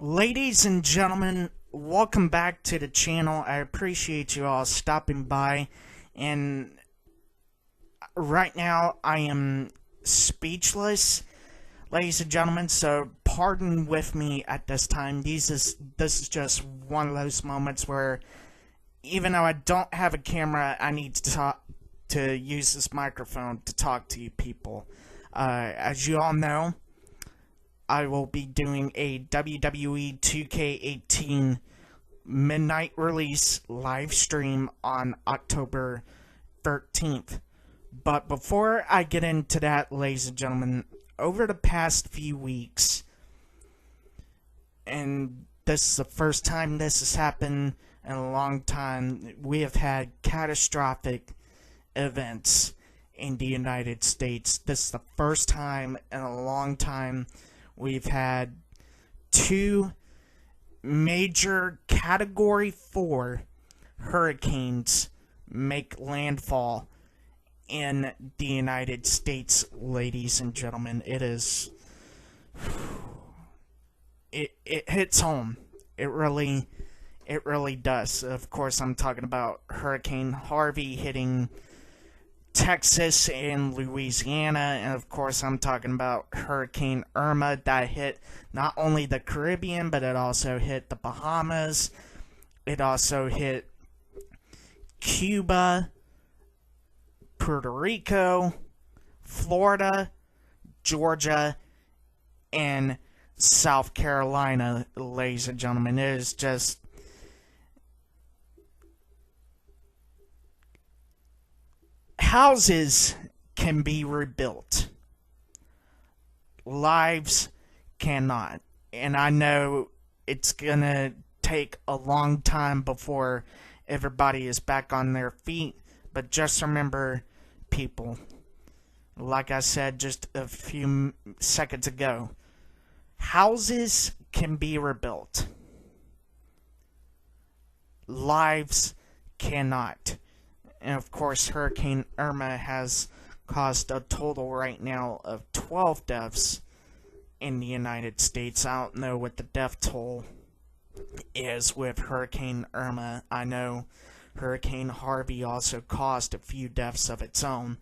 Ladies and gentlemen, welcome back to the channel. I appreciate you all stopping by, and right now I am speechless, ladies and gentlemen, so pardon with me at this time. This is just one of those moments where even though I don't have a camera, I need to use this microphone to talk to you people. As you all know, I will be doing a WWE 2K18 Midnight Release Livestream on October 13th. But before I get into that, ladies and gentlemen, over the past few weeks, and this is the first time this has happened in a long time, we have had catastrophic events in the United States. This is the first time in a long time we've had two major Category 4 hurricanes make landfall in the United States, ladies and gentlemen. It hits home. It really does. Of course, I'm talking about Hurricane Harvey hitting Texas and Louisiana, and of course I'm talking about Hurricane Irma that hit not only the Caribbean, but it also hit the Bahamas. It also hit Cuba, Puerto Rico, Florida, Georgia, and South Carolina, ladies and gentlemen. It is just houses can be rebuilt. Lives cannot. And I know it's gonna take a long time before everybody is back on their feet, but just remember, people, like I said just a few seconds ago, houses can be rebuilt. Lives cannot. And of course, Hurricane Irma has caused a total right now of 12 deaths in the United States. I don't know what the death toll is with Hurricane Irma. I know Hurricane Harvey also caused a few deaths of its own.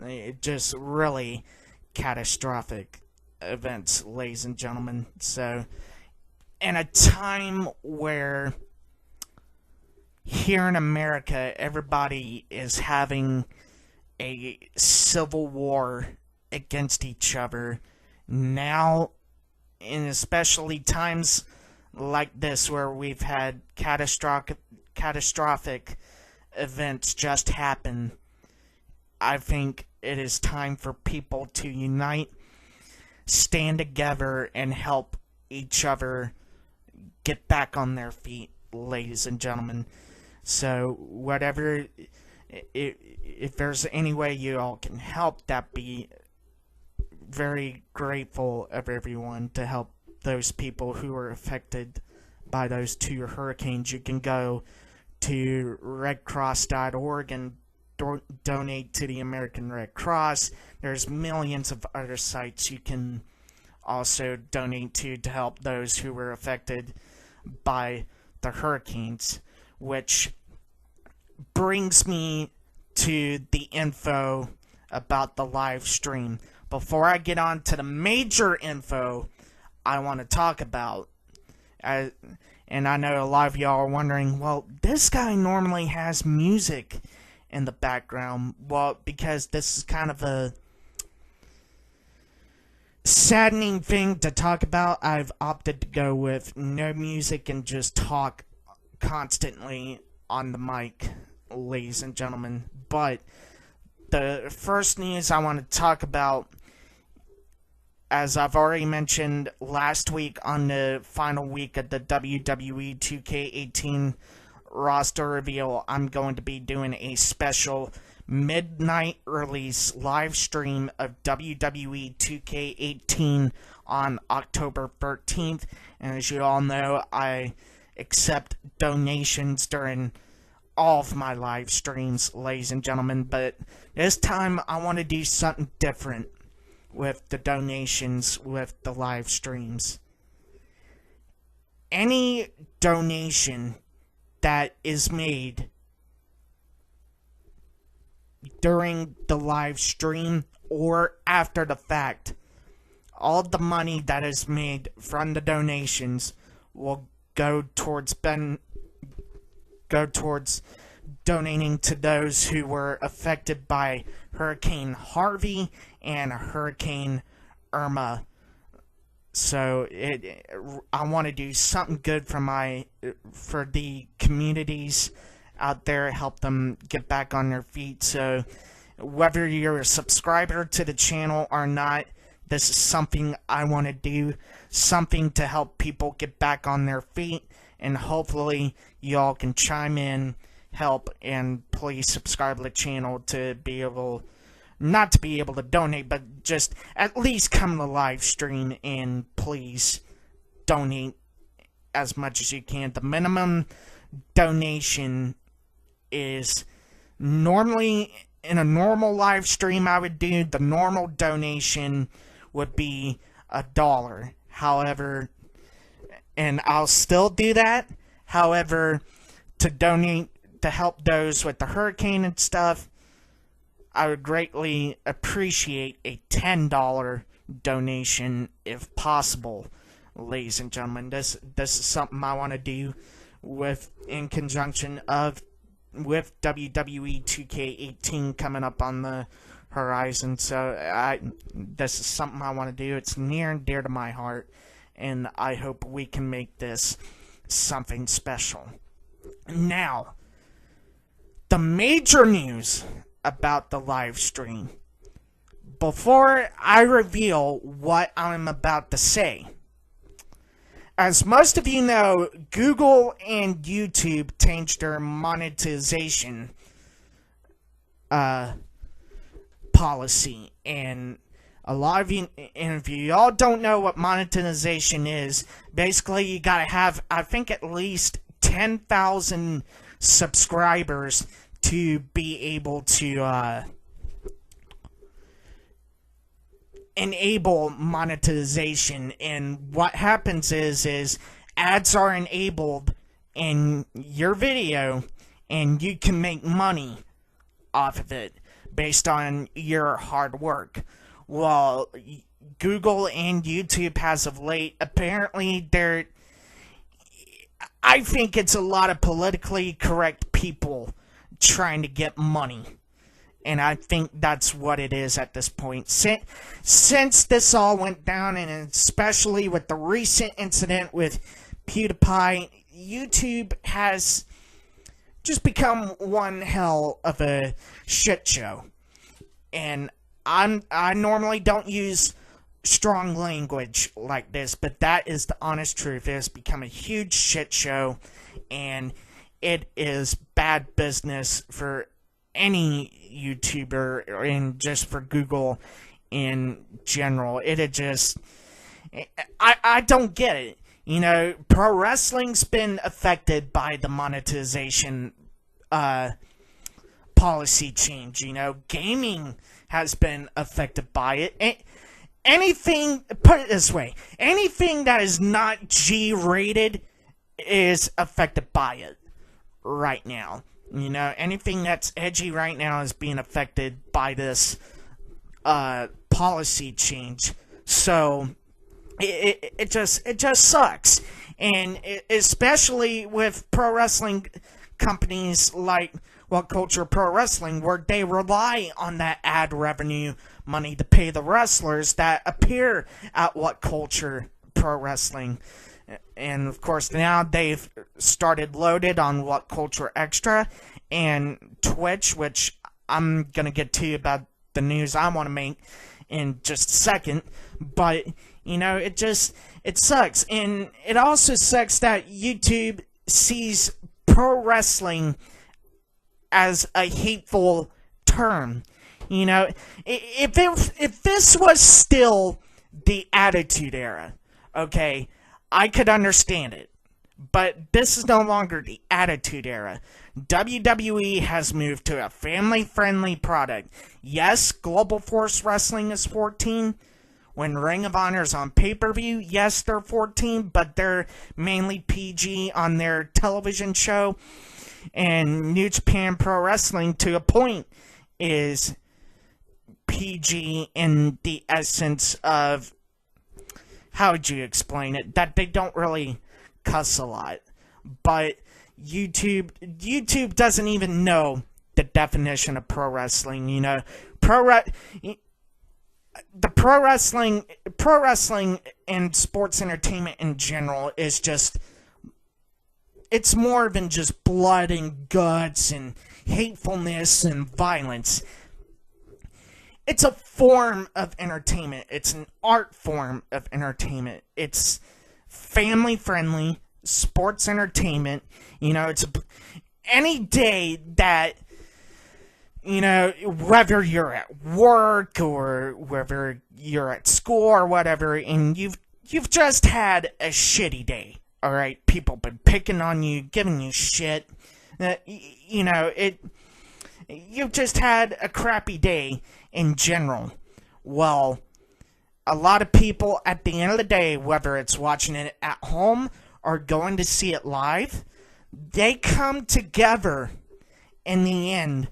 It just really catastrophic events, ladies and gentlemen. So, in a time where here in America, everybody is having a civil war against each other. Now, in especially times like this where we've had catastrophic events just happen, I think it is time for people to unite, stand together, and help each other get back on their feet, ladies and gentlemen. So, whatever, if there's any way you all can help, that'd be very grateful of everyone to help those people who were affected by those two hurricanes. You can go to redcross.org and donate to the American Red Cross. There's millions of other sites you can also donate to help those who were affected by the hurricanes. Which brings me to the info about the live stream. Before I get on to the major info I want to talk about, and I know a lot of y'all are wondering, well, this guy normally has music in the background. Well, because this is kind of a saddening thing to talk about, I've opted to go with no music and just talk constantly on the mic, ladies and gentlemen. But the first news I want to talk about, as I've already mentioned last week on the final week of the WWE 2K18 roster reveal, I'm going to be doing a special midnight release live stream of WWE 2K18 on October 13th. And as you all know, I accept donations during all of my live streams, ladies and gentlemen, but this time I want to do something different with the donations with the live streams. any donation that is made during the live stream or after the fact, all the money that is made from the donations will go towards donating to those who were affected by Hurricane Harvey and Hurricane Irma. So I want to do something good for the communities out there, help them get back on their feet. So whether you're a subscriber to the channel or not, this is something I want to do, something to help people get back on their feet, and hopefully y'all can chime in, help, and please subscribe to the channel to be able, not to be able to donate, but just at least come to the live stream and please donate as much as you can. The minimum donation is normally, in a normal live stream I would do, the normal donation would be $1. However, and I'll still do that. However, to donate to help those with the hurricane and stuff, I would greatly appreciate a $10 donation if possible, ladies and gentlemen. This is something I want to do in conjunction with WWE 2K18 coming up on the horizon. So this is something I want to do. It's near and dear to my heart, and I hope we can make this something special. Now, the major news about the live stream, before I reveal what I'm about to say. As most of you know, Google and YouTube changed their monetization policy, and a lot of you, and if you all don't know what monetization is, basically you gotta have, I think, at least 10,000 subscribers to be able to enable monetization. And what happens is ads are enabled in your video, and you can make money off of it based on your hard work. Well, Google and YouTube has of late, apparently I think it's a lot of politically correct people trying to get money. And I think that's what it is at this point. Since this all went down, and especially with the recent incident with PewDiePie, YouTube has just become one hell of a shit show. And I normally don't use strong language like this, but that is the honest truth. It has become a huge shit show, and it is bad business for any YouTuber, and just for Google in general. I don't get it. You know, pro wrestling's been affected by the monetization policy change. You know, gaming has been affected by it. Anything, put it this way, anything that is not G-rated is affected by it right now. You know, anything that's edgy right now is being affected by this policy change. So it just sucks, and especially with pro wrestling companies like What Culture Pro Wrestling, where they rely on that ad revenue money to pay the wrestlers that appear at What Culture Pro Wrestling. And of course now they've started loaded on What Culture Extra and Twitch, which I'm gonna get to about the news I want to make in just a second. But you know, it sucks. And it also sucks that YouTube sees pro wrestling as a hateful term. You know, if this was still the Attitude Era, okay, I could understand it. But this is no longer the Attitude Era. WWE has moved to a family-friendly product. Yes, Global Force Wrestling is 14, When Ring of Honor's on pay-per-view, yes, they're 14, but they're mainly PG on their television show. And New Japan Pro Wrestling, to a point, is PG in the essence of, how would you explain it? That they don't really cuss a lot. But YouTube doesn't even know the definition of pro wrestling, you know. Pro wrestling and sports entertainment in general is just, it's more than just blood and guts and hatefulness and violence. It's a form of entertainment. It's an art form of entertainment. It's family-friendly sports entertainment. You know, it's any day that, you know, whether you're at work or whether you're at school or whatever, and you've just had a shitty day. All right, people been picking on you, giving you shit. You know, you've just had a crappy day in general. Well, a lot of people at the end of the day, whether it's watching it at home or going to see it live, they come together in the end,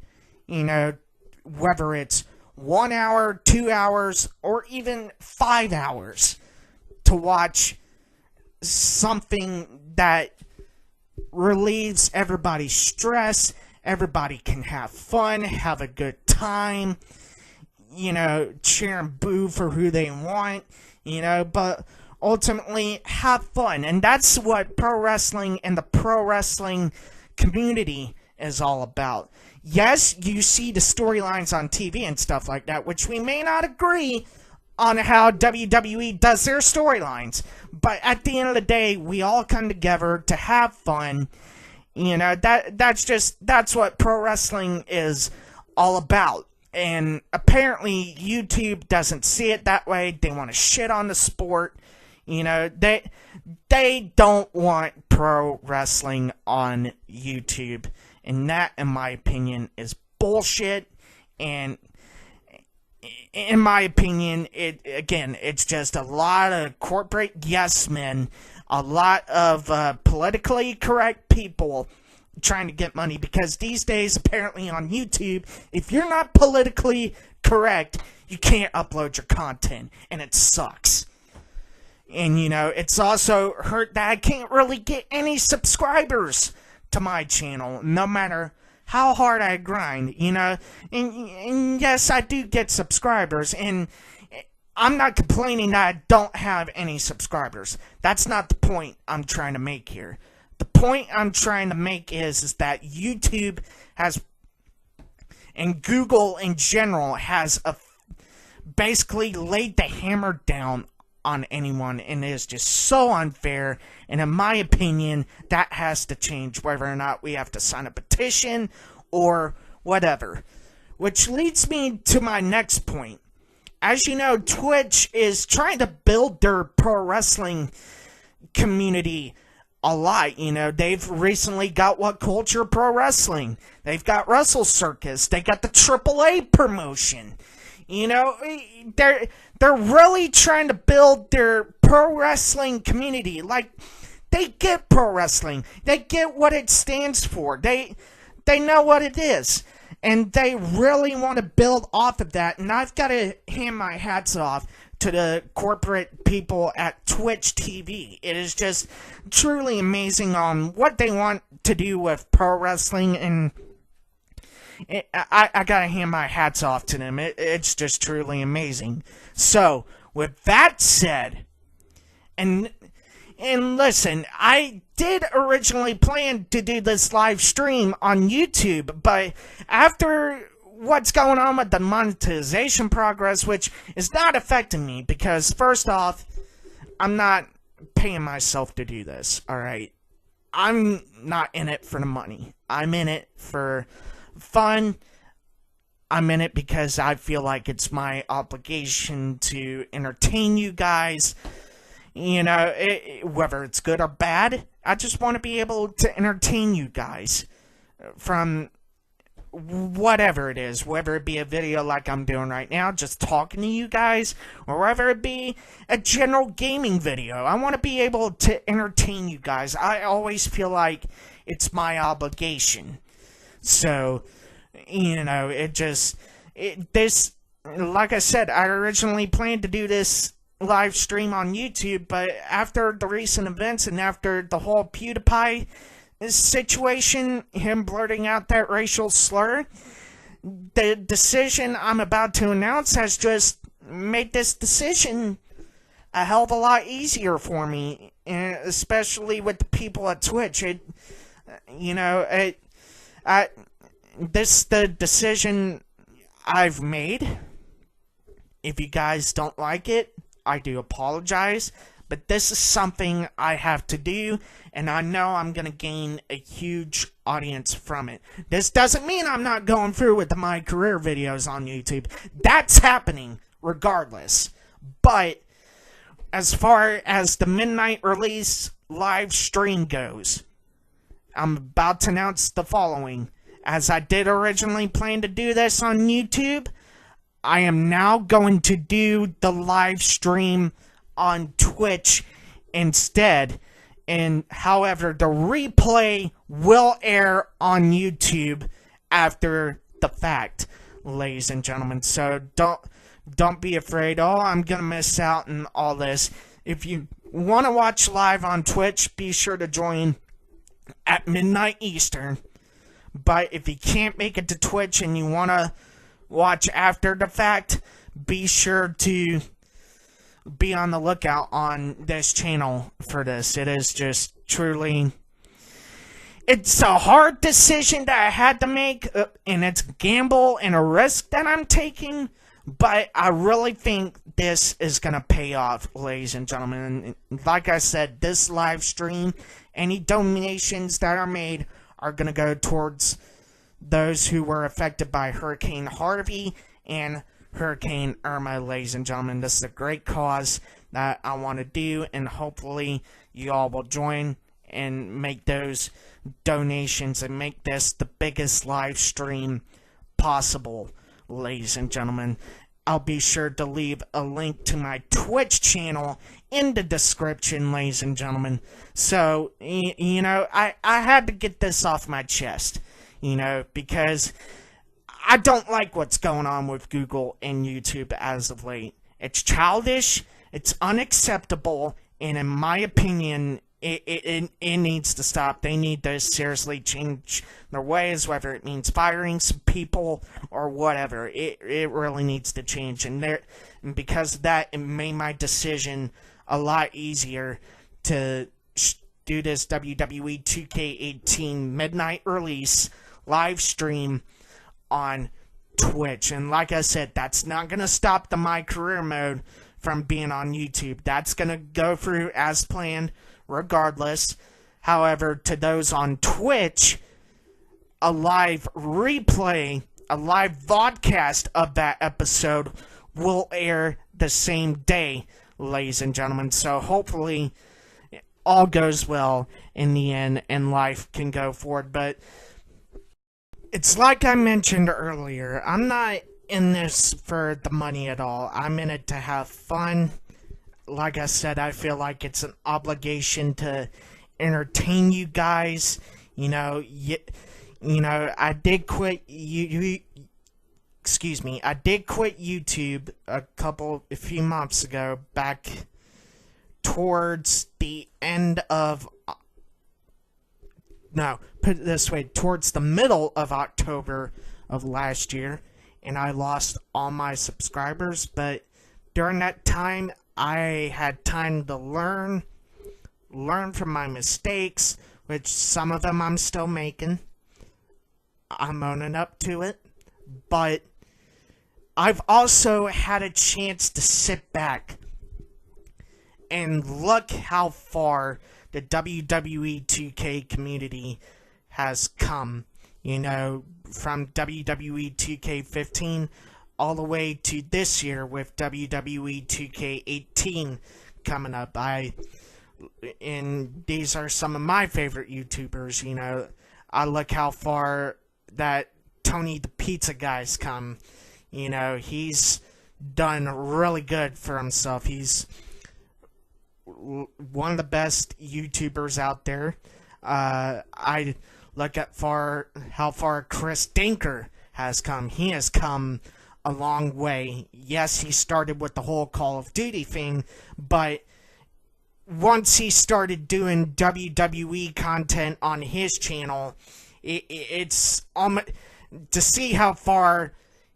you know, whether it's 1 hour, 2 hours, or even 5 hours to watch something that relieves everybody's stress. Everybody can have fun, have a good time, you know, cheer and boo for who they want, you know, but ultimately have fun. And that's what pro wrestling and the pro wrestling community is all about. Yes, you see the storylines on TV and stuff like that, which we may not agree on how WWE does their storylines, but at the end of the day, we all come together to have fun. You know, that's what pro wrestling is all about. And apparently YouTube doesn't see it that way. They want to shit on the sport. You know, they don't want pro wrestling on YouTube. And that, in my opinion, is bullshit. And in my opinion, it's just a lot of corporate yes men, a lot of politically correct people trying to get money, because these days, apparently on YouTube, if you're not politically correct, you can't upload your content, and it sucks. And, you know, it's also hurt that I can't really get any subscribers to my channel, no matter how hard I grind, you know. And yes, I do get subscribers, and I'm not complaining that I don't have any subscribers. That's not the point I'm trying to make here. The point I'm trying to make is that YouTube has, and Google in general, has basically laid the hammer down on anyone, and it is just so unfair. And in my opinion, that has to change, whether or not we have to sign a petition or whatever. Which leads me to my next point. As you know, Twitch is trying to build their pro wrestling community a lot. You know, they've recently got What Culture Pro Wrestling. They've got Wrestle Circus. They got the AAA promotion. You know, they're really trying to build their pro wrestling community. Like, they get pro wrestling. They get what it stands for. They know what it is. And they really want to build off of that. And I've got to hand my hats off to the corporate people at Twitch TV. It is just truly amazing on what they want to do with pro wrestling, and I gotta hand my hats off to them. It's just truly amazing. So, with that said, and listen, I did originally plan to do this live stream on YouTube, but after what's going on with the monetization progress, which is not affecting me, because first off, I'm not paying myself to do this, alright? I'm not in it for the money. I'm in it for fun. I'm in it because I feel like it's my obligation to entertain you guys. You know, whether it's good or bad, I just want to be able to entertain you guys from whatever it is, whether it be a video like I'm doing right now, just talking to you guys, or whether it be a general gaming video. I want to be able to entertain you guys. I always feel like it's my obligation. So, you know, like I said, I originally planned to do this live stream on YouTube, but after the recent events and after the whole PewDiePie situation, him blurting out that racial slur, the decision I'm about to announce has just made this decision a hell of a lot easier for me, especially with the people at Twitch. The decision I've made. If you guys don't like it, I do apologize, but this is something I have to do, and I know I'm going to gain a huge audience from it. This doesn't mean I'm not going through with my career videos on YouTube. That's happening regardless. But as far as the Midnight Release LiveStream goes, I'm about to announce the following. As I did originally plan to do this on YouTube, I am now going to do the live stream on Twitch instead. And however, the replay will air on YouTube after the fact, ladies and gentlemen. So don't be afraid, oh, I'm gonna miss out on all this. If you want to watch live on Twitch, be sure to join at midnight Eastern. But if you can't make it to Twitch and you want to watch after the fact, be sure to be on the lookout on this channel for this. It is just truly, it's a hard decision that I had to make, and it's a gamble and a risk that I'm taking, but I really think this is going to pay off, ladies and gentlemen. And like I said, this live stream, any donations that are made are going to go towards those who were affected by Hurricane Harvey and Hurricane Irma, ladies and gentlemen. This is a great cause that I want to do, and hopefully you all will join and make those donations and make this the biggest live stream possible, ladies and gentlemen. I'll be sure to leave a link to my Twitch channel in the description, ladies and gentlemen. So, you know, I had to get this off my chest, you know, because I don't like what's going on with Google and YouTube as of late. It's childish, it's unacceptable, and in my opinion, it needs to stop. They need to seriously change their ways, whether it means firing some people or whatever. It really needs to change, and because of that, it made my decision a lot easier to do this WWE 2K18 Midnight Release live stream on Twitch. And like I said, that's not going to stop the My Career mode from being on YouTube. That's going to go through as planned regardless. However, to those on Twitch, a live replay, a live vodcast of that episode will air the same day, ladies and gentlemen. So hopefully all goes well in the end and life can go forward. But it's like I mentioned earlier, I'm not in this for the money at all. I'm in it to have fun. Like I said, I feel like it's an obligation to entertain you guys. You know, I did quit I did quit YouTube a few months ago, back towards the end of, no, put it this way, towards the middle of October of last year, and I lost all my subscribers. But during that time, I had time to learn from my mistakes, which some of them I'm still making. I'm owning up to it. But I've also had a chance to sit back and look how far the WWE 2K community has come. You know, from WWE 2K15 all the way to this year with WWE 2K18 coming up. And these are some of my favorite YouTubers. You know, I look how far that Tony the Pizza Guy's come. You know, he's done really good for himself. He's one of the best YouTubers out there. I look at how far Chris Dinker has come. He has come a long way. Yes, he started with the whole Call of Duty thing, but once he started doing WWE content on his channel, it's to see how far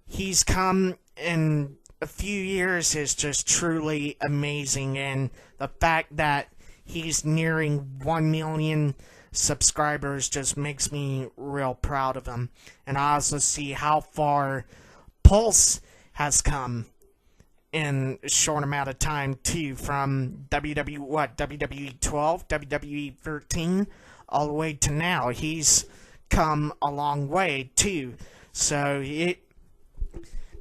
he's come in a few years is just truly amazing. And the fact that he's nearing 1 million subscribers just makes me real proud of him. And I also see how far Pulse has come in a short amount of time too, from WWE 12, WWE 13, all the way to now. He's come a long way too. So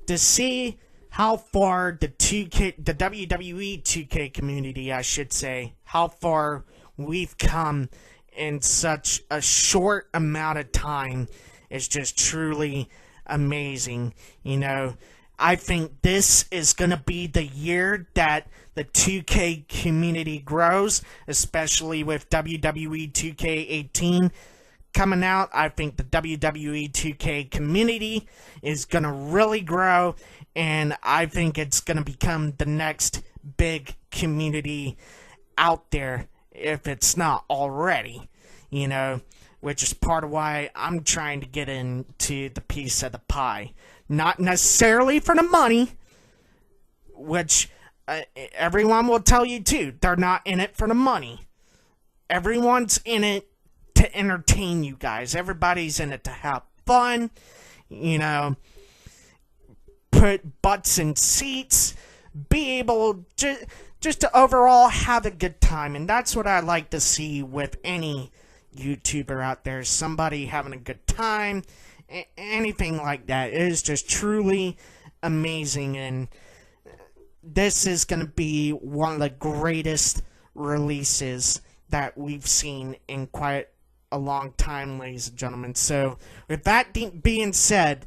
to see how far the WWE 2K community, I should say, how far we've come in such a short amount of time is just truly amazing. You know, I think this is going to be the year that the 2K community grows, especially with WWE 2K18 coming out. I think the WWE 2K community is going to really grow, and I think it's going to become the next big community out there, if it's not already, you know, which is part of why I'm trying to get into the piece of the pie. Not necessarily for the money, which everyone will tell you too. They're not in it for the money. Everyone's in it to entertain you guys. Everybody's in it to have fun, you know, put butts in seats, be able just to overall have a good time. And that's what I like to see with any YouTuber out there. Somebody having a good time, anything like that. It is just truly amazing. And this is going to be one of the greatest releases that we've seen in quite a long time, ladies and gentlemen. So with that being said,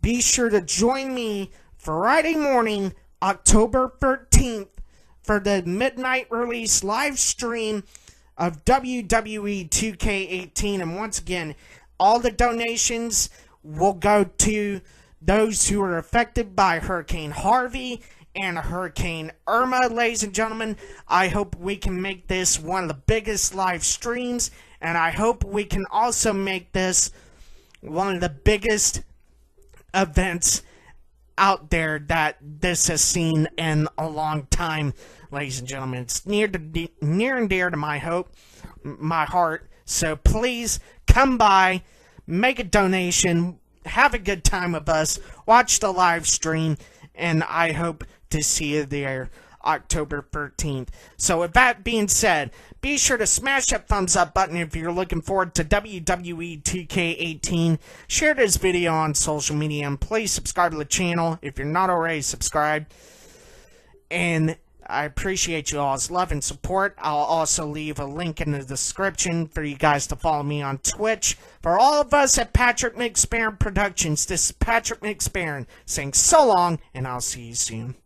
be sure to join me Friday morning, October 13th, for the Midnight Release LiveStream of WWE 2K18. And once again, all the donations will go to those who are affected by Hurricane Harvey and Hurricane Irma. Ladies and gentlemen, I hope we can make this one of the biggest live streams, and I hope we can also make this one of the biggest events out there that this has seen in a long time, ladies and gentlemen. It's near and dear to my heart. So please come by, make a donation, have a good time with us, watch the live stream, and I hope to see you there October 13th. So with that being said, be sure to smash that thumbs up button if you're looking forward to WWE 2K18. Share this video on social media, and please subscribe to the channel if you're not already subscribed. And I appreciate you all's love and support. I'll also leave a link in the description for you guys to follow me on Twitch. For all of us at Patrick McSparron Productions, this is Patrick McSparron saying so long, and I'll see you soon.